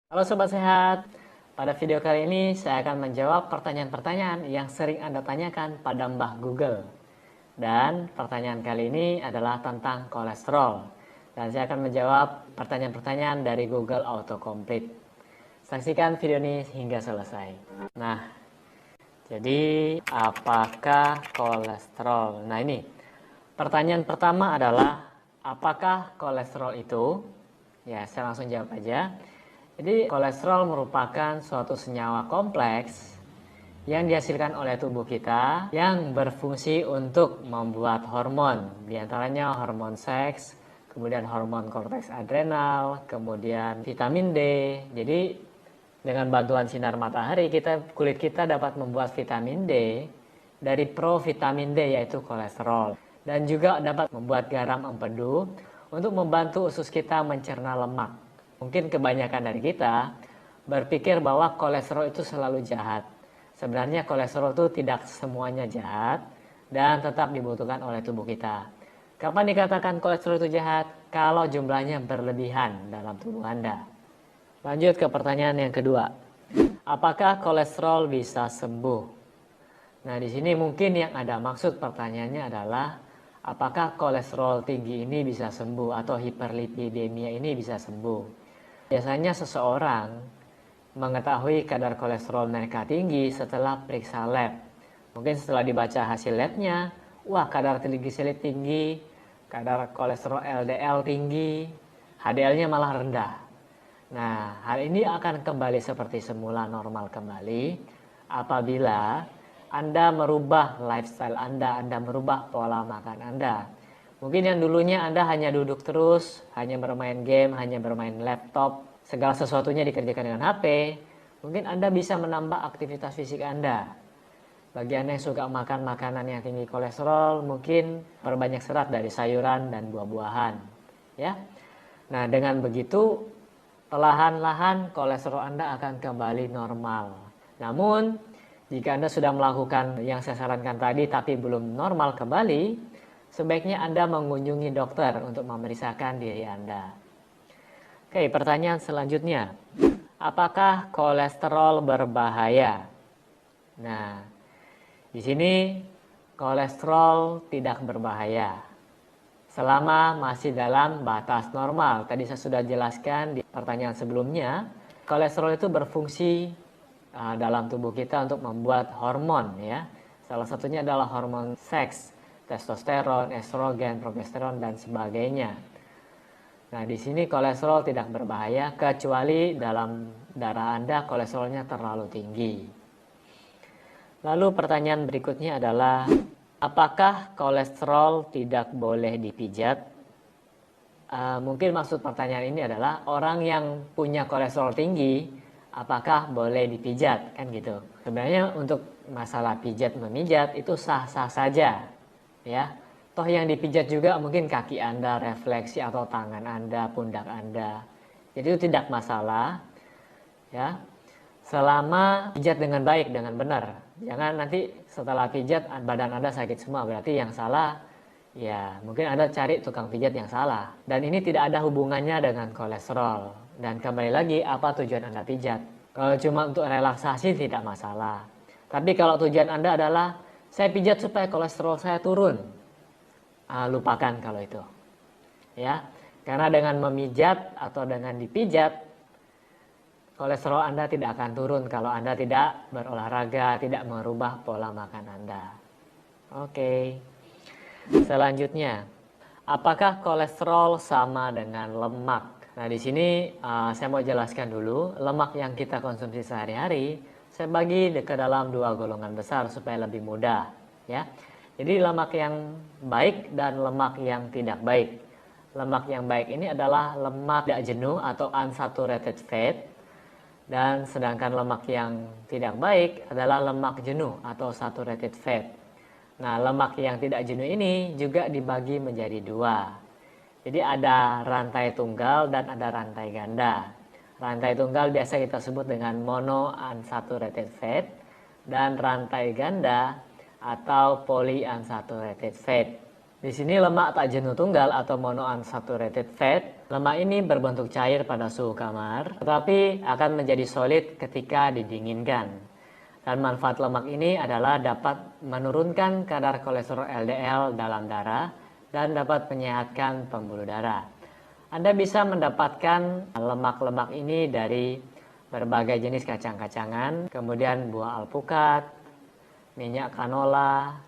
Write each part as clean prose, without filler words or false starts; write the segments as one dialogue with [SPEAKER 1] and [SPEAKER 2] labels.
[SPEAKER 1] Halo Sobat Sehat, pada video kali ini saya akan menjawab pertanyaan-pertanyaan yang sering Anda tanyakan pada Mbah Google. Dan pertanyaan kali ini adalah tentang kolesterol. Dan saya akan menjawab pertanyaan-pertanyaan dari Google Autocomplete. Saksikan video ini hingga selesai. Nah, jadi apakah kolesterol? Nah ini, pertanyaan pertama adalah apakah kolesterol itu? Ya, saya langsung jawab aja. Jadi kolesterol merupakan suatu senyawa kompleks yang dihasilkan oleh tubuh kita yang berfungsi untuk membuat hormon, diantaranya hormon seks, kemudian hormon korteks adrenal, kemudian vitamin D. Jadi dengan bantuan sinar matahari kulit kita dapat membuat vitamin D dari provitamin D yaitu kolesterol, dan juga dapat membuat garam empedu untuk membantu usus kita mencerna lemak. Mungkin kebanyakan dari kita berpikir bahwa kolesterol itu selalu jahat. Sebenarnya kolesterol itu tidak semuanya jahat dan tetap dibutuhkan oleh tubuh kita. Kapan dikatakan kolesterol itu jahat? Kalau jumlahnya berlebihan dalam tubuh Anda. Lanjut ke pertanyaan yang kedua. Apakah kolesterol bisa sembuh? Nah, di sini mungkin yang ada maksud pertanyaannya adalah apakah kolesterol tinggi ini bisa sembuh atau hiperlipidemia ini bisa sembuh? Biasanya seseorang mengetahui kadar kolesterol mereka tinggi setelah periksa lab. Mungkin setelah dibaca hasil labnya, wah kadar trigliserid tinggi, kadar kolesterol LDL tinggi, HDL-nya malah rendah. Nah, hal ini akan kembali seperti semula normal kembali apabila Anda merubah lifestyle Anda merubah pola makan Anda. Mungkin yang dulunya Anda hanya duduk terus, hanya bermain game, hanya bermain laptop, segala sesuatunya dikerjakan dengan HP, mungkin Anda bisa menambah aktivitas fisik Anda. Bagi Anda yang suka makan makanan yang tinggi kolesterol, mungkin perbanyak serat dari sayuran dan buah-buahan. Ya. Nah, dengan begitu, perlahan-lahan kolesterol Anda akan kembali normal. Namun, jika Anda sudah melakukan yang saya sarankan tadi tapi belum normal kembali, sebaiknya Anda mengunjungi dokter untuk memeriksakan diri Anda. Oke, pertanyaan selanjutnya. Apakah kolesterol berbahaya? Nah, di sini kolesterol tidak berbahaya selama masih dalam batas normal. Tadi saya sudah jelaskan di pertanyaan sebelumnya, kolesterol itu berfungsi dalam tubuh kita untuk membuat hormon ya. Salah satunya adalah hormon seks, testosteron, estrogen, progesteron dan sebagainya. Nah, di sini kolesterol tidak berbahaya kecuali dalam darah Anda kolesterolnya terlalu tinggi. Lalu pertanyaan berikutnya adalah apakah kolesterol tidak boleh dipijat? Mungkin maksud pertanyaan ini adalah orang yang punya kolesterol tinggi apakah boleh dipijat, kan gitu. Sebenarnya untuk masalah pijat memijat itu sah-sah saja ya. Toh yang dipijat juga mungkin kaki Anda, refleksi atau tangan Anda, pundak Anda. Jadi itu tidak masalah ya. Selama pijat dengan baik, dengan benar. Jangan nanti setelah pijat badan Anda sakit semua, berarti yang salah ya mungkin Anda cari tukang pijat yang salah. Dan ini tidak ada hubungannya dengan kolesterol. Dan kembali lagi, apa tujuan Anda pijat? Kalau cuma untuk relaksasi tidak masalah. Tapi kalau tujuan Anda adalah saya pijat supaya kolesterol saya turun, lupakan kalau itu. Ya, karena dengan memijat atau dengan dipijat, kolesterol Anda tidak akan turun kalau Anda tidak berolahraga, tidak merubah pola makan Anda. Oke. Selanjutnya, apakah kolesterol sama dengan lemak? Nah, di sini saya mau jelaskan dulu, lemak yang kita konsumsi sehari-hari, saya bagi ke dalam dua golongan besar supaya lebih mudah. Ya, jadi lemak yang baik dan lemak yang tidak baik. Lemak yang baik ini adalah lemak tidak jenuh atau unsaturated fat. Dan sedangkan lemak yang tidak baik adalah lemak jenuh atau saturated fat. Nah, lemak yang tidak jenuh ini juga dibagi menjadi dua. Jadi ada rantai tunggal dan ada rantai ganda. Rantai tunggal biasa kita sebut dengan monounsaturated fat dan rantai ganda atau polyunsaturated fat. Di sini lemak tak jenuh tunggal atau monounsaturated fat. Lemak ini berbentuk cair pada suhu kamar, tetapi akan menjadi solid ketika didinginkan. Dan manfaat lemak ini adalah dapat menurunkan kadar kolesterol LDL dalam darah dan dapat menyehatkan pembuluh darah. Anda bisa mendapatkan lemak-lemak ini dari berbagai jenis kacang-kacangan, kemudian buah alpukat, minyak canola,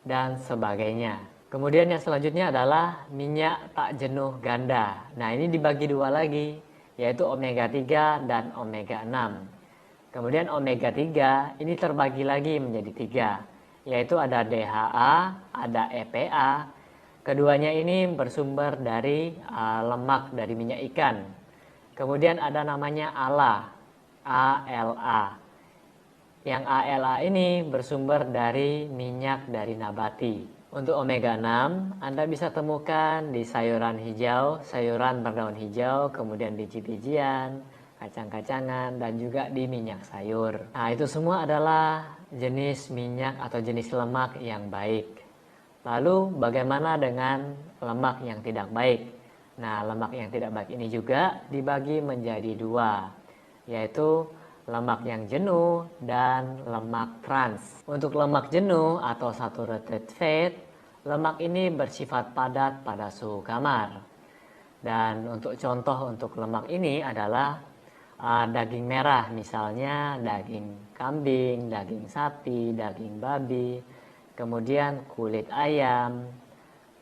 [SPEAKER 1] dan sebagainya. Kemudian yang selanjutnya adalah minyak tak jenuh ganda. Nah, ini dibagi dua lagi, yaitu omega 3 dan omega 6. Kemudian omega 3 ini terbagi lagi menjadi 3, yaitu ada DHA, ada EPA. Keduanya ini bersumber dari lemak dari minyak ikan. Kemudian ada namanya ALA. Yang ALA ini bersumber dari minyak dari nabati. Untuk omega 6, Anda bisa temukan di sayuran hijau, sayuran berdaun hijau, kemudian biji-bijian, kacang-kacangan, dan juga di minyak sayur. Nah, itu semua adalah jenis minyak atau jenis lemak yang baik. Lalu, bagaimana dengan lemak yang tidak baik? Nah, lemak yang tidak baik ini juga dibagi menjadi dua, yaitu lemak yang jenuh dan lemak trans. Untuk lemak jenuh atau saturated fat, lemak ini bersifat padat pada suhu kamar. Dan untuk contoh untuk lemak ini adalah daging merah, misalnya daging kambing, daging sapi, daging babi, kemudian kulit ayam,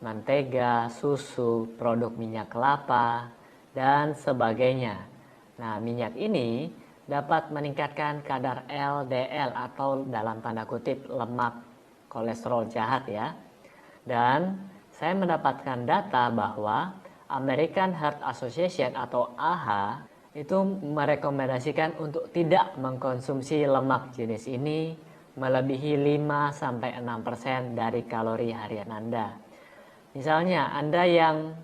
[SPEAKER 1] mentega, susu, produk minyak kelapa, dan sebagainya. Nah, minyak ini dapat meningkatkan kadar LDL atau dalam tanda kutip lemak kolesterol jahat ya. Dan saya mendapatkan data bahwa American Heart Association atau AHA itu merekomendasikan untuk tidak mengkonsumsi lemak jenis ini melebihi 5-6% dari kalori harian Anda. Misalnya Anda yang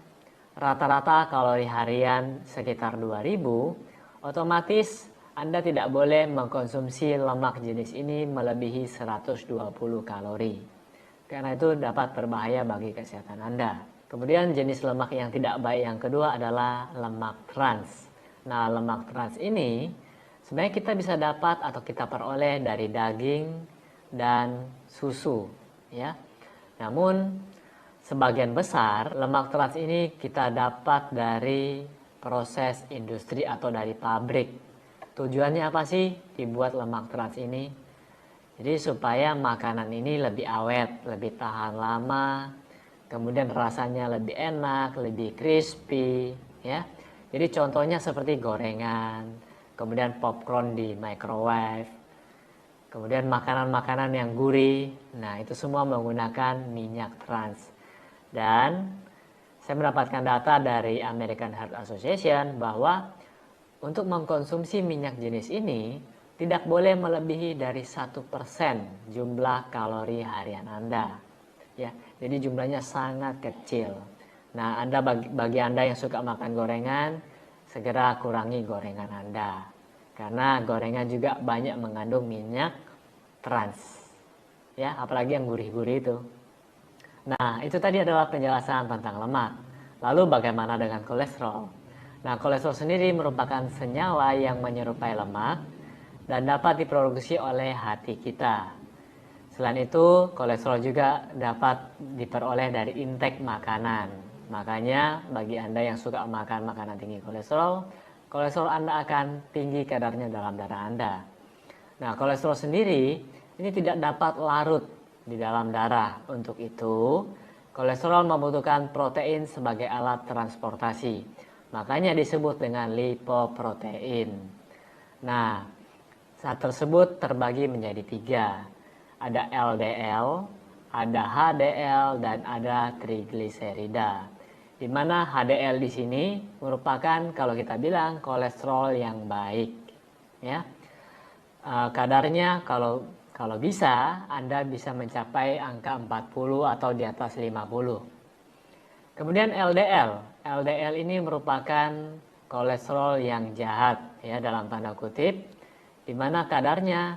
[SPEAKER 1] rata-rata kalori harian sekitar 2000, otomatis Anda tidak boleh mengkonsumsi lemak jenis ini melebihi 120 kalori. Karena itu dapat berbahaya bagi kesehatan Anda. Kemudian jenis lemak yang tidak baik yang kedua adalah lemak trans. Nah, lemak trans ini sebenarnya kita bisa dapat atau kita peroleh dari daging dan susu, ya. Namun sebagian besar lemak trans ini kita dapat dari proses industri atau dari pabrik. Tujuannya apa sih dibuat lemak trans ini? Jadi supaya makanan ini lebih awet, lebih tahan lama, kemudian rasanya lebih enak, lebih crispy, ya. Jadi contohnya seperti gorengan, kemudian popcorn di microwave, kemudian makanan-makanan yang gurih. Nah, itu semua menggunakan minyak trans. Dan saya mendapatkan data dari American Heart Association bahwa untuk mengkonsumsi minyak jenis ini tidak boleh melebihi dari 1% jumlah kalori harian Anda. Ya, jadi jumlahnya sangat kecil. Nah, bagi Anda yang suka makan gorengan, segera kurangi gorengan Anda. Karena gorengan juga banyak mengandung minyak trans. Ya, apalagi yang gurih-gurih itu. Nah, itu tadi adalah penjelasan tentang lemak. Lalu bagaimana dengan kolesterol? Nah, kolesterol sendiri merupakan senyawa yang menyerupai lemak dan dapat diproduksi oleh hati kita. Selain itu, kolesterol juga dapat diperoleh dari intake makanan. Makanya, bagi Anda yang suka makan makanan tinggi kolesterol, kolesterol Anda akan tinggi kadarnya dalam darah Anda. Nah, kolesterol sendiri ini tidak dapat larut di dalam darah. Untuk itu, kolesterol membutuhkan protein sebagai alat transportasi. Makanya disebut dengan lipoprotein. Nah, zat tersebut terbagi menjadi 3. Ada LDL, ada HDL, dan ada trigliserida. Di mana HDL di sini merupakan kalau kita bilang kolesterol yang baik. Ya, kadarnya kalau bisa Anda bisa mencapai angka 40 atau di atas 50. Kemudian LDL ini merupakan kolesterol yang jahat ya dalam tanda kutip, di mana kadarnya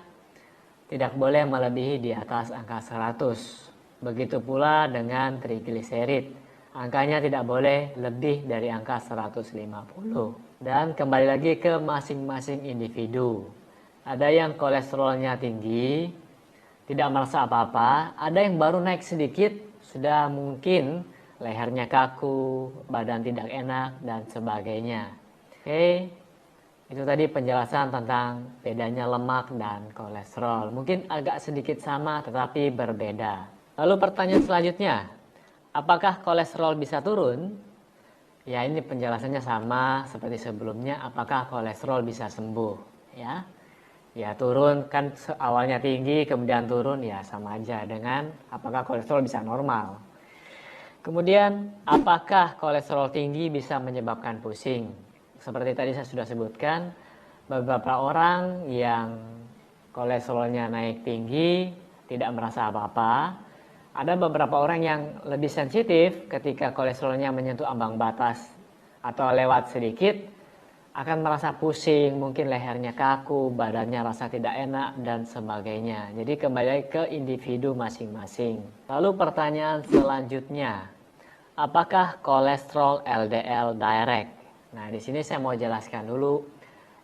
[SPEAKER 1] tidak boleh melebihi di atas angka 100. Begitu pula dengan trigliserid. Angkanya tidak boleh lebih dari angka 150. Dan kembali lagi ke masing-masing individu. Ada yang kolesterolnya tinggi, tidak merasa apa-apa. Ada yang baru naik sedikit, sudah mungkin lehernya kaku, badan tidak enak, dan sebagainya. Oke, itu tadi penjelasan tentang bedanya lemak dan kolesterol. Mungkin agak sedikit sama tetapi berbeda. Lalu pertanyaan selanjutnya, apakah kolesterol bisa turun? Ya, ini penjelasannya sama seperti sebelumnya, apakah kolesterol bisa sembuh? Ya turun kan awalnya tinggi kemudian turun, ya sama aja dengan apakah kolesterol bisa normal. Kemudian, apakah kolesterol tinggi bisa menyebabkan pusing? Seperti tadi saya sudah sebutkan, beberapa orang yang kolesterolnya naik tinggi tidak merasa apa-apa. Ada beberapa orang yang lebih sensitif ketika kolesterolnya menyentuh ambang batas atau lewat sedikit, akan merasa pusing, mungkin lehernya kaku, badannya rasa tidak enak, dan sebagainya. Jadi kembali ke individu masing-masing. Lalu pertanyaan selanjutnya, apakah kolesterol LDL direct? Nah, di sini saya mau jelaskan dulu.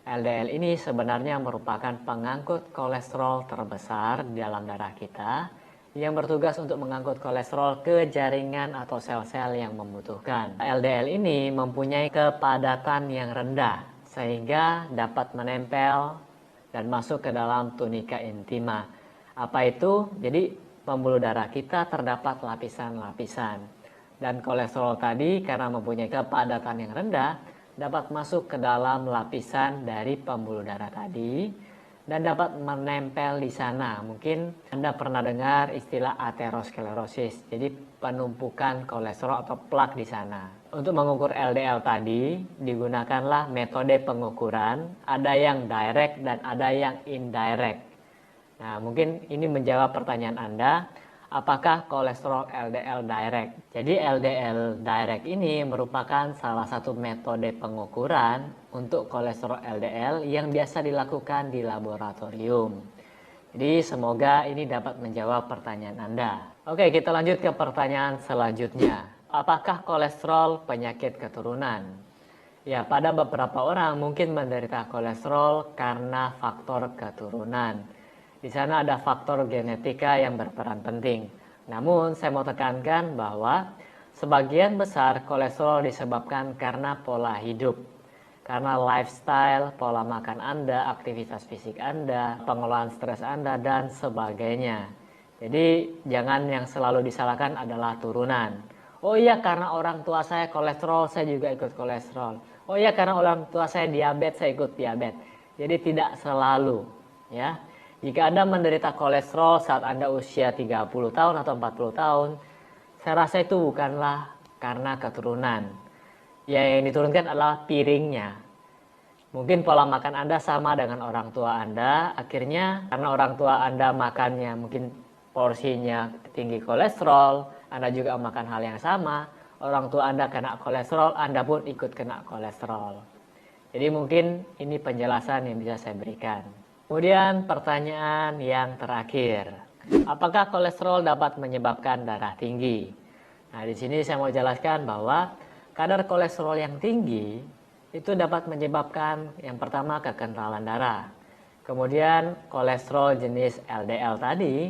[SPEAKER 1] LDL ini sebenarnya merupakan pengangkut kolesterol terbesar di dalam darah kita yang bertugas untuk mengangkut kolesterol ke jaringan atau sel-sel yang membutuhkan. LDL ini mempunyai kepadatan yang rendah sehingga dapat menempel dan masuk ke dalam tunika intima. Apa itu? Jadi pembuluh darah kita terdapat lapisan-lapisan. Dan kolesterol tadi karena mempunyai kepadatan yang rendah dapat masuk ke dalam lapisan dari pembuluh darah tadi dan dapat menempel di sana. Mungkin Anda pernah dengar istilah aterosklerosis, jadi penumpukan kolesterol atau plak di sana. Untuk mengukur LDL tadi, digunakanlah metode pengukuran, ada yang direct dan ada yang indirect. Nah, mungkin ini menjawab pertanyaan Anda, apakah kolesterol LDL direct? Jadi LDL direct ini merupakan salah satu metode pengukuran untuk kolesterol LDL yang biasa dilakukan di laboratorium. Jadi semoga ini dapat menjawab pertanyaan Anda. Oke, kita lanjut ke pertanyaan selanjutnya. Apakah kolesterol penyakit keturunan? Ya, pada beberapa orang mungkin menderita kolesterol karena faktor keturunan. Di sana ada faktor genetika yang berperan penting. Namun saya mau tekankan bahwa sebagian besar kolesterol disebabkan karena pola hidup. Karena lifestyle, pola makan Anda, aktivitas fisik Anda, pengelolaan stres Anda, dan sebagainya. Jadi jangan yang selalu disalahkan adalah turunan. Oh iya, karena orang tua saya kolesterol, saya juga ikut kolesterol. Oh iya, karena orang tua saya diabetes, saya ikut diabetes. Jadi tidak selalu, ya. Jika Anda menderita kolesterol saat Anda usia 30 tahun atau 40 tahun, saya rasa itu bukanlah karena keturunan. Yang diturunkan adalah piringnya. Mungkin pola makan Anda sama dengan orang tua Anda, akhirnya karena orang tua Anda makannya mungkin porsinya tinggi kolesterol, Anda juga makan hal yang sama, orang tua Anda kena kolesterol, Anda pun ikut kena kolesterol. Jadi mungkin ini penjelasan yang bisa saya berikan. Kemudian pertanyaan yang terakhir, apakah kolesterol dapat menyebabkan darah tinggi? Nah, di sini saya mau jelaskan bahwa kadar kolesterol yang tinggi itu dapat menyebabkan yang pertama kekentalan darah. Kemudian kolesterol jenis LDL tadi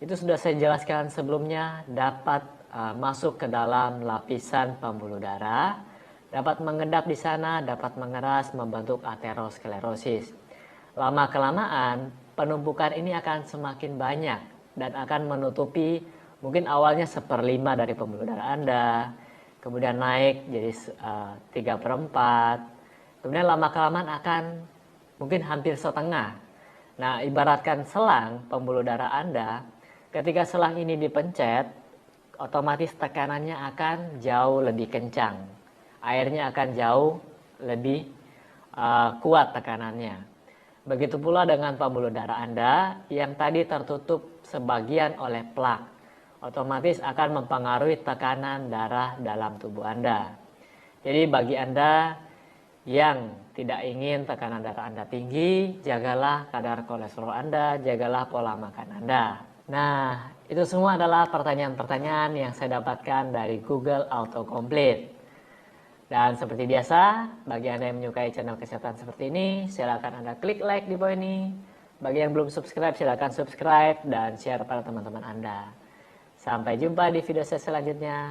[SPEAKER 1] itu sudah saya jelaskan sebelumnya dapat masuk ke dalam lapisan pembuluh darah, dapat mengendap di sana, dapat mengeras, membentuk aterosklerosis. Lama-kelamaan penumpukan ini akan semakin banyak dan akan menutupi mungkin awalnya 1/5 dari pembuluh darah Anda, kemudian naik jadi 3/4, kemudian lama-kelamaan akan mungkin hampir setengah. Nah, ibaratkan selang pembuluh darah Anda, ketika selang ini dipencet, otomatis tekanannya akan jauh lebih kencang. Airnya akan jauh lebih kuat tekanannya. Begitu pula dengan pembuluh darah Anda yang tadi tertutup sebagian oleh plak, otomatis akan mempengaruhi tekanan darah dalam tubuh Anda. Jadi bagi Anda yang tidak ingin tekanan darah Anda tinggi, jagalah kadar kolesterol Anda, jagalah pola makan Anda. Nah, itu semua adalah pertanyaan-pertanyaan yang saya dapatkan dari Google Autocomplete. Dan seperti biasa, bagi Anda yang menyukai channel kesehatan seperti ini, silakan Anda klik like di bawah ini. Bagi yang belum subscribe, silakan subscribe dan share pada teman-teman Anda. Sampai jumpa di video saya selanjutnya.